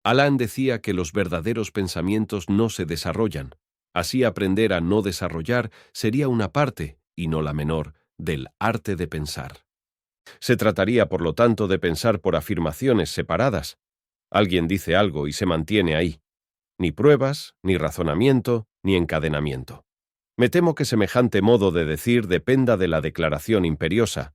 Alan decía que los verdaderos pensamientos no se desarrollan. Así aprender a no desarrollar sería una parte, y no la menor, del arte de pensar. Se trataría, por lo tanto, de pensar por afirmaciones separadas. Alguien dice algo y se mantiene ahí. Ni pruebas, ni razonamiento, ni encadenamiento. Me temo que semejante modo de decir dependa de la declaración imperiosa.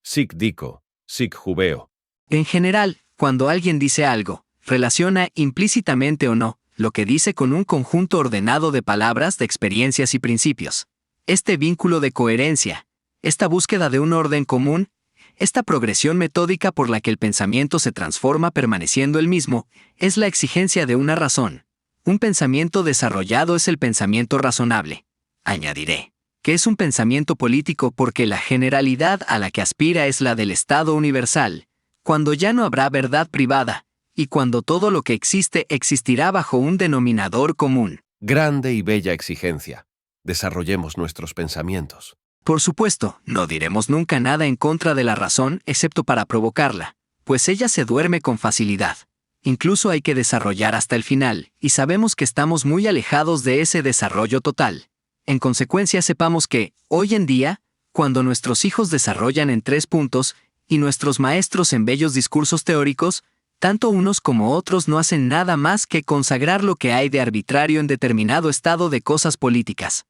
Sic dico, sic jubeo. En general, cuando alguien dice algo, relaciona implícitamente o no lo que dice con un conjunto ordenado de palabras, de experiencias y principios. Este vínculo de coherencia, esta búsqueda de un orden común, esta progresión metódica por la que el pensamiento se transforma permaneciendo el mismo, es la exigencia de una razón. Un pensamiento desarrollado es el pensamiento razonable. Añadiré que es un pensamiento político porque la generalidad a la que aspira es la del Estado universal, cuando ya no habrá verdad privada, y cuando todo lo que existe existirá bajo un denominador común. Grande y bella exigencia. Desarrollemos nuestros pensamientos. Por supuesto, no diremos nunca nada en contra de la razón excepto para provocarla, pues ella se duerme con facilidad. Incluso hay que desarrollar hasta el final, y sabemos que estamos muy alejados de ese desarrollo total. En consecuencia, sepamos que, hoy en día, cuando nuestros hijos desarrollan en 3 puntos, y nuestros maestros en bellos discursos teóricos, tanto unos como otros no hacen nada más que consagrar lo que hay de arbitrario en determinado estado de cosas políticas.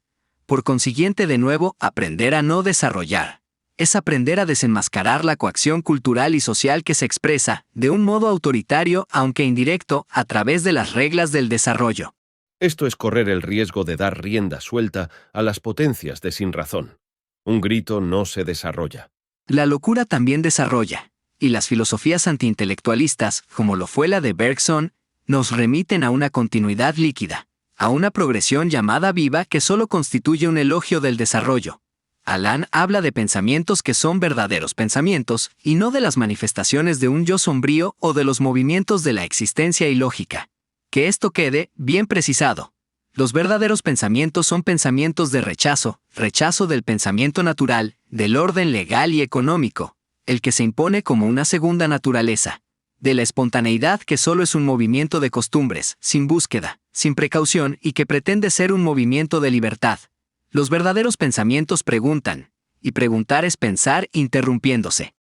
Por consiguiente, de nuevo, aprender a no desarrollar. Es aprender a desenmascarar la coacción cultural y social que se expresa, de un modo autoritario, aunque indirecto, a través de las reglas del desarrollo. Esto es correr el riesgo de dar rienda suelta a las potencias de sinrazón. Un grito no se desarrolla. La locura también desarrolla, y las filosofías antiintelectualistas, como lo fue la de Bergson, nos remiten a una continuidad líquida, a una progresión llamada viva que solo constituye un elogio del desarrollo. Alan habla de pensamientos que son verdaderos pensamientos, y no de las manifestaciones de un yo sombrío o de los movimientos de la existencia ilógica. Que esto quede bien precisado. Los verdaderos pensamientos son pensamientos de rechazo del pensamiento natural, del orden legal y económico, el que se impone como una segunda naturaleza, de la espontaneidad que solo es un movimiento de costumbres, sin búsqueda, sin precaución y que pretende ser un movimiento de libertad. Los verdaderos pensamientos preguntan, y preguntar es pensar interrumpiéndose.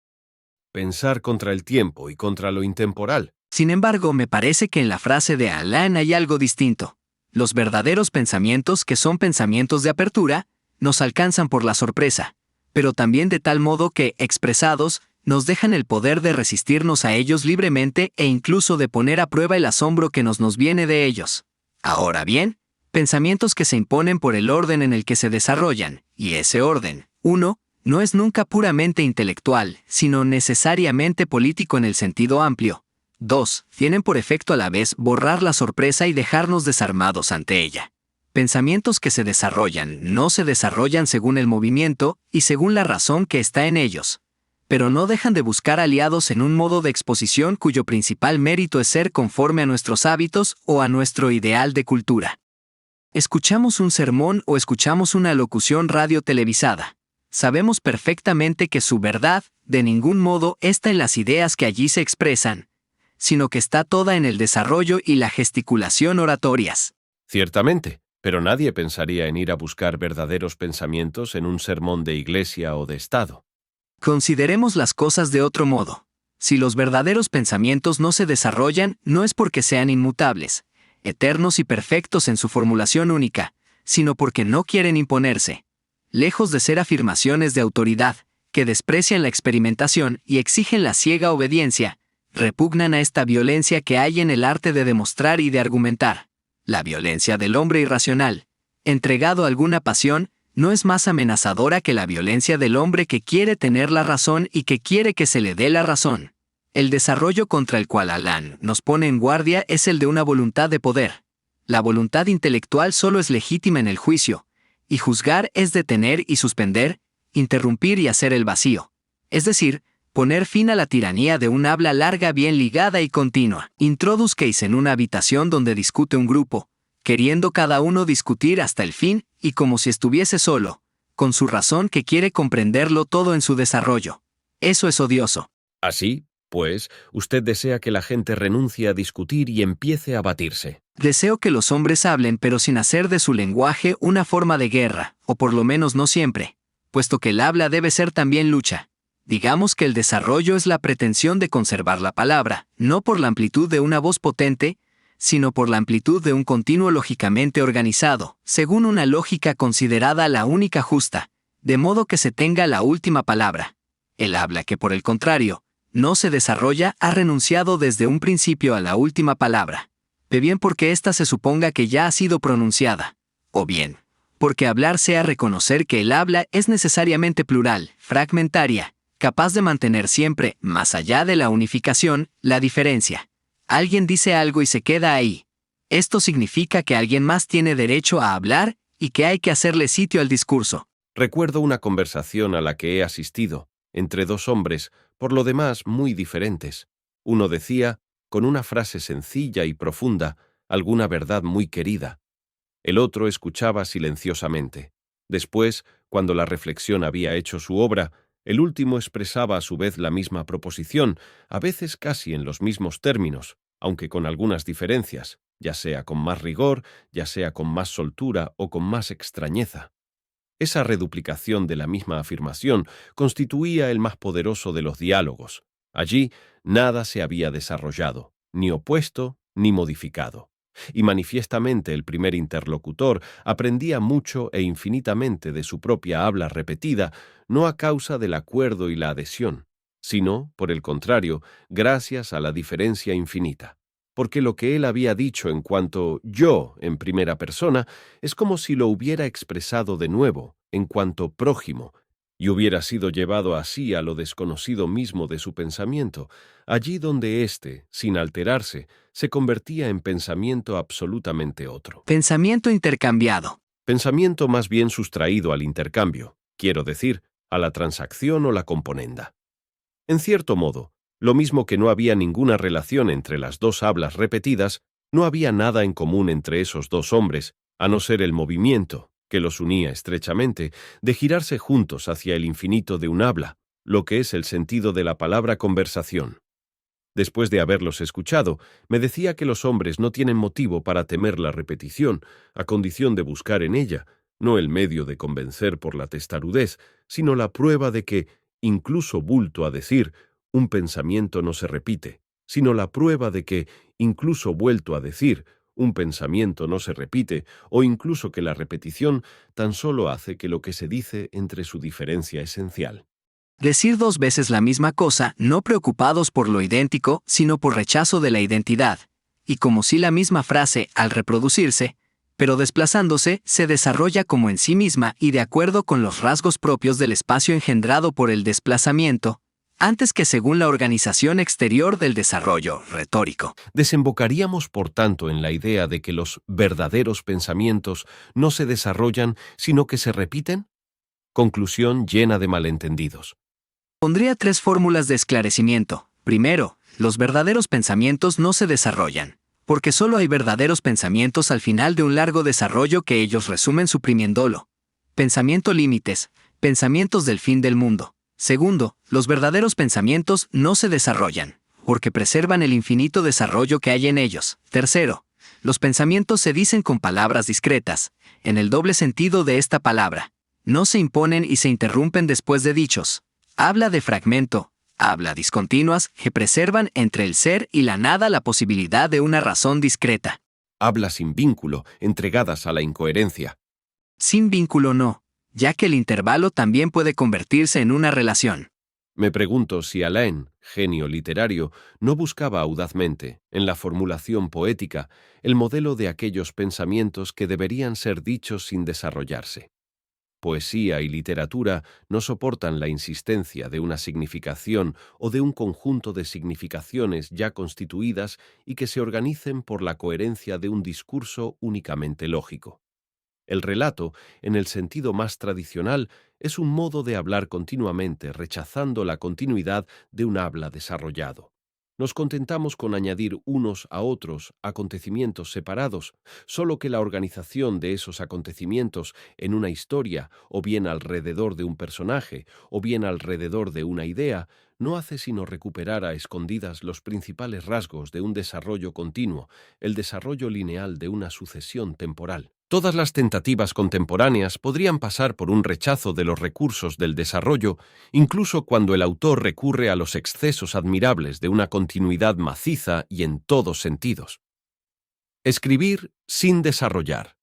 Pensar contra el tiempo y contra lo intemporal. Sin embargo, me parece que en la frase de Alan hay algo distinto. Los verdaderos pensamientos, que son pensamientos de apertura, nos alcanzan por la sorpresa, pero también de tal modo que, expresados, nos dejan el poder de resistirnos a ellos libremente e incluso de poner a prueba el asombro que nos viene de ellos. Ahora bien, pensamientos que se imponen por el orden en el que se desarrollan, y ese orden, 1, no es nunca puramente intelectual, sino necesariamente político en el sentido amplio. 2. Tienen por efecto a la vez borrar la sorpresa y dejarnos desarmados ante ella. Pensamientos que se desarrollan no se desarrollan según el movimiento y según la razón que está en ellos, pero no dejan de buscar aliados en un modo de exposición cuyo principal mérito es ser conforme a nuestros hábitos o a nuestro ideal de cultura. Escuchamos un sermón o escuchamos una locución radio-televisada. Sabemos perfectamente que su verdad, de ningún modo, está en las ideas que allí se expresan, sino que está toda en el desarrollo y la gesticulación oratorias. Ciertamente, pero nadie pensaría en ir a buscar verdaderos pensamientos en un sermón de iglesia o de Estado. Consideremos las cosas de otro modo. Si los verdaderos pensamientos no se desarrollan, no es porque sean inmutables, eternos y perfectos en su formulación única, sino porque no quieren imponerse. Lejos de ser afirmaciones de autoridad, que desprecian la experimentación y exigen la ciega obediencia, repugnan a esta violencia que hay en el arte de demostrar y de argumentar. La violencia del hombre irracional, entregado a alguna pasión, no es más amenazadora que la violencia del hombre que quiere tener la razón y que quiere que se le dé la razón. El desarrollo contra el cual Alan nos pone en guardia es el de una voluntad de poder. La voluntad intelectual solo es legítima en el juicio, y juzgar es detener y suspender, interrumpir y hacer el vacío. Es decir, poner fin a la tiranía de un habla larga bien ligada y continua. Introduzcáis en una habitación donde discute un grupo, queriendo cada uno discutir hasta el fin y como si estuviese solo, con su razón que quiere comprenderlo todo en su desarrollo. Eso es odioso. Así, Pues, usted desea que la gente renuncie a discutir y empiece a batirse. Deseo que los hombres hablen, pero sin hacer de su lenguaje una forma de guerra, o por lo menos no siempre, puesto que el habla debe ser también lucha. Digamos que el desarrollo es la pretensión de conservar la palabra, no por la amplitud de una voz potente, sino por la amplitud de un continuo lógicamente organizado, según una lógica considerada la única justa, de modo que se tenga la última palabra. El habla que, por el contrario, no se desarrolla ha renunciado desde un principio a la última palabra, de bien porque ésta se suponga que ya ha sido pronunciada, o bien, porque hablar sea reconocer que el habla es necesariamente plural, fragmentaria, capaz de mantener siempre, más allá de la unificación, la diferencia. Alguien dice algo y se queda ahí. Esto significa que alguien más tiene derecho a hablar y que hay que hacerle sitio al discurso. Recuerdo una conversación a la que he asistido, entre dos hombres, por lo demás muy diferentes. Uno decía, con una frase sencilla y profunda, alguna verdad muy querida. El otro escuchaba silenciosamente. Después, cuando la reflexión había hecho su obra, el último expresaba a su vez la misma proposición, a veces casi en los mismos términos, aunque con algunas diferencias, ya sea con más rigor, ya sea con más soltura o con más extrañeza. Esa reduplicación de la misma afirmación constituía el más poderoso de los diálogos. Allí nada se había desarrollado, ni opuesto ni modificado. Y manifiestamente el primer interlocutor aprendía mucho e infinitamente de su propia habla repetida, no a causa del acuerdo y la adhesión, sino, por el contrario, gracias a la diferencia infinita. Porque lo que él había dicho en cuanto yo en primera persona es como si lo hubiera expresado de nuevo, en cuanto prójimo, y hubiera sido llevado así a lo desconocido mismo de su pensamiento, allí donde éste, sin alterarse, se convertía en pensamiento absolutamente otro. Pensamiento intercambiado. Pensamiento más bien sustraído al intercambio, quiero decir, a la transacción o la componenda. En cierto modo, lo mismo que no había ninguna relación entre las dos hablas repetidas, no había nada en común entre esos dos hombres, a no ser el movimiento, que los unía estrechamente, de girarse juntos hacia el infinito de un habla, lo que es el sentido de la palabra conversación. Después de haberlos escuchado, me decía que los hombres no tienen motivo para temer la repetición, a condición de buscar en ella, no el medio de convencer por la testarudez, sino la prueba de que, incluso vulto a decir, un pensamiento no se repite, sino la prueba de que, incluso vuelto a decir, un pensamiento no se repite, o incluso que la repetición tan solo hace que lo que se dice entre su diferencia esencial. Decir dos veces la misma cosa, no preocupados por lo idéntico, sino por rechazo de la identidad, y como si la misma frase, al reproducirse, pero desplazándose, se desarrolla como en sí misma y de acuerdo con los rasgos propios del espacio engendrado por el desplazamiento, antes que según la organización exterior del desarrollo retórico. Desembocaríamos, por tanto, en la idea de que los verdaderos pensamientos no se desarrollan, sino que se repiten. Conclusión llena de malentendidos. Pondría tres fórmulas de esclarecimiento. Primero, los verdaderos pensamientos no se desarrollan, porque solo hay verdaderos pensamientos al final de un largo desarrollo que ellos resumen suprimiéndolo. Pensamiento límites, pensamientos del fin del mundo. Segundo, los verdaderos pensamientos no se desarrollan, porque preservan el infinito desarrollo que hay en ellos. Tercero, los pensamientos se dicen con palabras discretas, en el doble sentido de esta palabra. No se imponen y se interrumpen después de dichos. Habla de fragmento, habla discontinuas que preservan entre el ser y la nada la posibilidad de una razón discreta. Habla sin vínculo, entregadas a la incoherencia. Sin vínculo no, ya que el intervalo también puede convertirse en una relación. Me pregunto si Alain, genio literario, no buscaba audazmente, en la formulación poética, el modelo de aquellos pensamientos que deberían ser dichos sin desarrollarse. Poesía y literatura no soportan la insistencia de una significación o de un conjunto de significaciones ya constituidas y que se organicen por la coherencia de un discurso únicamente lógico. El relato, en el sentido más tradicional, es un modo de hablar continuamente, rechazando la continuidad de un habla desarrollado. Nos contentamos con añadir unos a otros acontecimientos separados, solo que la organización de esos acontecimientos en una historia, o bien alrededor de un personaje, o bien alrededor de una idea, no hace sino recuperar a escondidas los principales rasgos de un desarrollo continuo, el desarrollo lineal de una sucesión temporal. Todas las tentativas contemporáneas podrían pasar por un rechazo de los recursos del desarrollo, incluso cuando el autor recurre a los excesos admirables de una continuidad maciza y en todos sentidos. Escribir sin desarrollar.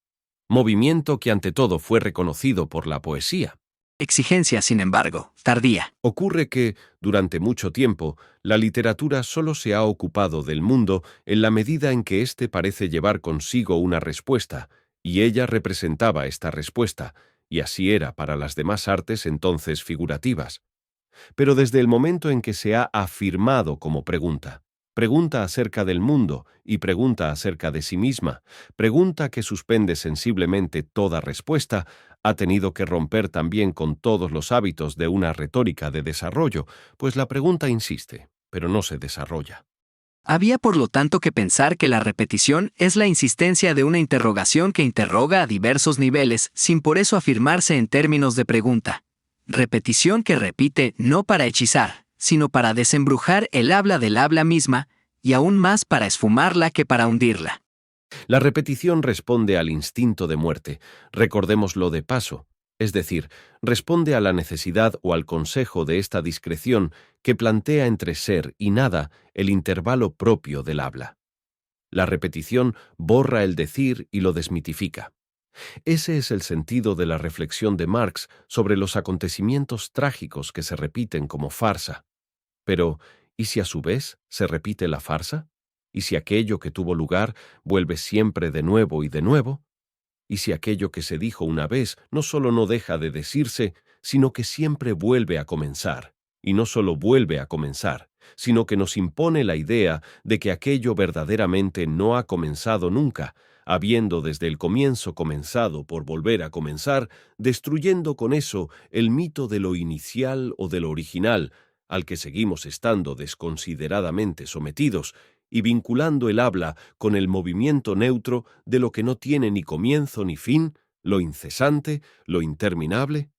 Movimiento que ante todo fue reconocido por la poesía. Exigencia, sin embargo, tardía. Ocurre que, durante mucho tiempo, la literatura solo se ha ocupado del mundo en la medida en que éste parece llevar consigo una respuesta, y ella representaba esta respuesta, y así era para las demás artes entonces figurativas. Pero desde el momento en que se ha afirmado como pregunta acerca del mundo y pregunta acerca de sí misma, pregunta que suspende sensiblemente toda respuesta, ha tenido que romper también con todos los hábitos de una retórica de desarrollo, pues la pregunta insiste, pero no se desarrolla. Había por lo tanto que pensar que la repetición es la insistencia de una interrogación que interroga a diversos niveles, sin por eso afirmarse en términos de pregunta. Repetición que repite no para hechizar, sino para desembrujar el habla del habla misma, y aún más para esfumarla que para hundirla. La repetición responde al instinto de muerte, recordémoslo de paso, es decir, responde a la necesidad o al consejo de esta discreción que plantea entre ser y nada el intervalo propio del habla. La repetición borra el decir y lo desmitifica. Ese es el sentido de la reflexión de Marx sobre los acontecimientos trágicos que se repiten como farsa. Pero, ¿y si a su vez se repite la farsa? ¿Y si aquello que tuvo lugar vuelve siempre de nuevo y de nuevo? ¿Y si aquello que se dijo una vez no solo no deja de decirse, sino que siempre vuelve a comenzar? Y no solo vuelve a comenzar, sino que nos impone la idea de que aquello verdaderamente no ha comenzado nunca, habiendo desde el comienzo comenzado por volver a comenzar, destruyendo con eso el mito de lo inicial o de lo original, al que seguimos estando desconsideradamente sometidos, y vinculando el habla con el movimiento neutro de lo que no tiene ni comienzo ni fin, lo incesante, lo interminable.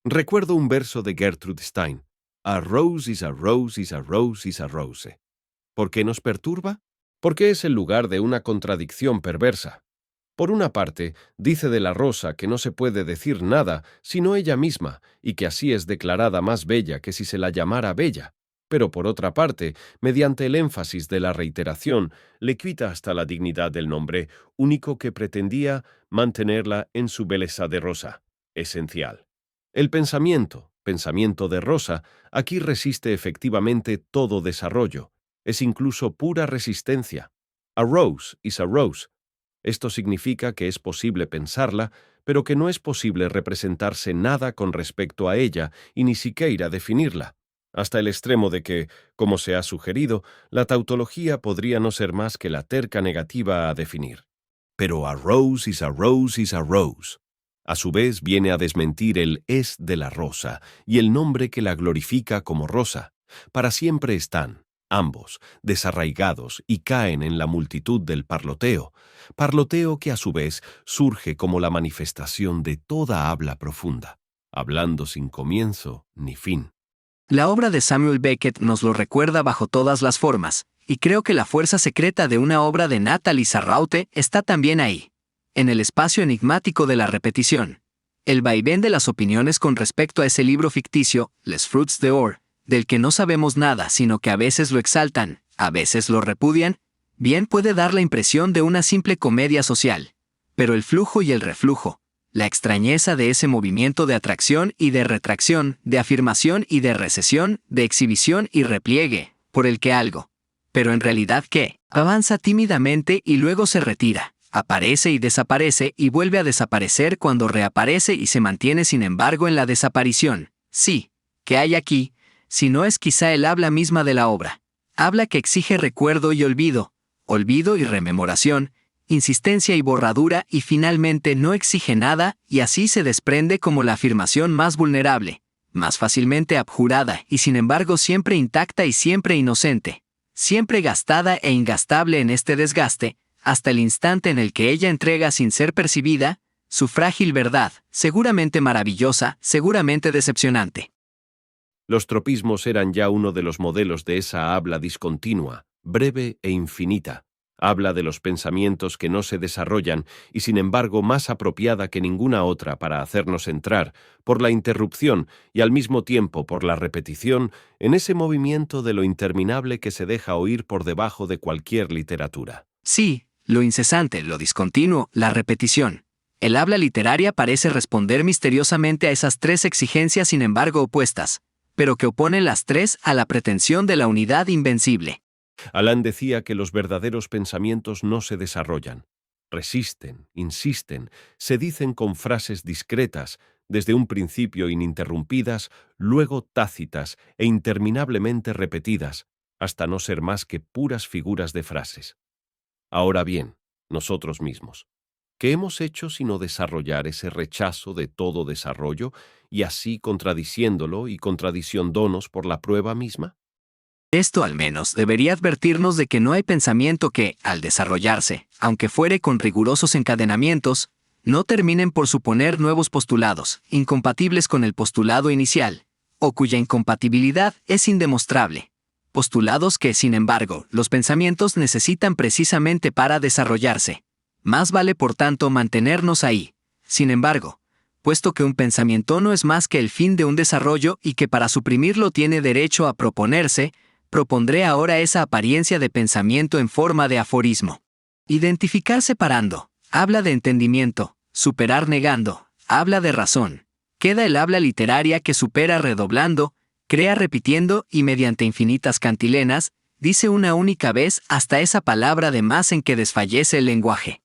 Recuerdo un verso de Gertrude Stein: A rose is a rose is a rose is a rose. ¿Por qué nos perturba? Porque es el lugar de una contradicción perversa. Por una parte, dice de la rosa que no se puede decir nada sino ella misma, y que así es declarada más bella que si se la llamara bella. Pero por otra parte, mediante el énfasis de la reiteración, le quita hasta la dignidad del nombre, único que pretendía mantenerla en su belleza de rosa, esencial. El pensamiento de rosa, aquí resiste efectivamente todo desarrollo, es incluso pura resistencia. A rose is a rose. Esto significa que es posible pensarla, pero que no es posible representarse nada con respecto a ella y ni siquiera definirla, hasta el extremo de que, como se ha sugerido, la tautología podría no ser más que la terca negativa a definir. Pero a rose is a rose is a rose. A su vez viene a desmentir el es de la rosa y el nombre que la glorifica como rosa. Para siempre están, ambos, desarraigados y caen en la multitud del parloteo que a su vez surge como la manifestación de toda habla profunda, hablando sin comienzo ni fin. La obra de Samuel Beckett nos lo recuerda bajo todas las formas, y creo que la fuerza secreta de una obra de Nathalie Sarraute está también ahí, en el espacio enigmático de la repetición. El vaivén de las opiniones con respecto a ese libro ficticio, Les Fruits d'Or, del que no sabemos nada, sino que a veces lo exaltan, a veces lo repudian, bien puede dar la impresión de una simple comedia social. Pero el flujo y el reflujo, la extrañeza de ese movimiento de atracción y de retracción, de afirmación y de recesión, de exhibición y repliegue, por el que algo, pero en realidad ¿qué? Avanza tímidamente y luego se retira, aparece y desaparece y vuelve a desaparecer cuando reaparece y se mantiene sin embargo en la desaparición. Sí, ¿qué hay aquí? Si no es quizá el habla misma de la obra. Habla que exige recuerdo y olvido y rememoración, insistencia y borradura y finalmente no exige nada y así se desprende como la afirmación más vulnerable, más fácilmente abjurada y sin embargo siempre intacta y siempre inocente, siempre gastada e ingastable en este desgaste, hasta el instante en el que ella entrega sin ser percibida, su frágil verdad, seguramente maravillosa, seguramente decepcionante. Los tropismos eran ya uno de los modelos de esa habla discontinua, breve e infinita. Habla de los pensamientos que no se desarrollan y sin embargo más apropiada que ninguna otra para hacernos entrar, por la interrupción y al mismo tiempo por la repetición, en ese movimiento de lo interminable que se deja oír por debajo de cualquier literatura. Sí, lo incesante, lo discontinuo, la repetición. El habla literaria parece responder misteriosamente a esas tres exigencias sin embargo opuestas, pero que oponen las tres a la pretensión de la unidad invencible. Alan decía que los verdaderos pensamientos no se desarrollan. Resisten, insisten, se dicen con frases discretas, desde un principio ininterrumpidas, luego tácitas e interminablemente repetidas, hasta no ser más que puras figuras de frases. Ahora bien, nosotros mismos, ¿qué hemos hecho sino desarrollar ese rechazo de todo desarrollo y así contradiciéndolo y contradiciéndonos por la prueba misma? Esto al menos debería advertirnos de que no hay pensamiento que, al desarrollarse, aunque fuere con rigurosos encadenamientos, no terminen por suponer nuevos postulados, incompatibles con el postulado inicial, o cuya incompatibilidad es indemostrable. Postulados que, sin embargo, los pensamientos necesitan precisamente para desarrollarse. Más vale, por tanto, mantenernos ahí. Sin embargo, puesto que un pensamiento no es más que el fin de un desarrollo y que para suprimirlo tiene derecho a proponerse, propondré ahora esa apariencia de pensamiento en forma de aforismo. Identificar separando, habla de entendimiento, superar negando, habla de razón. Queda el habla literaria que supera redoblando, crea repitiendo y mediante infinitas cantilenas, dice una única vez hasta esa palabra de más en que desfallece el lenguaje.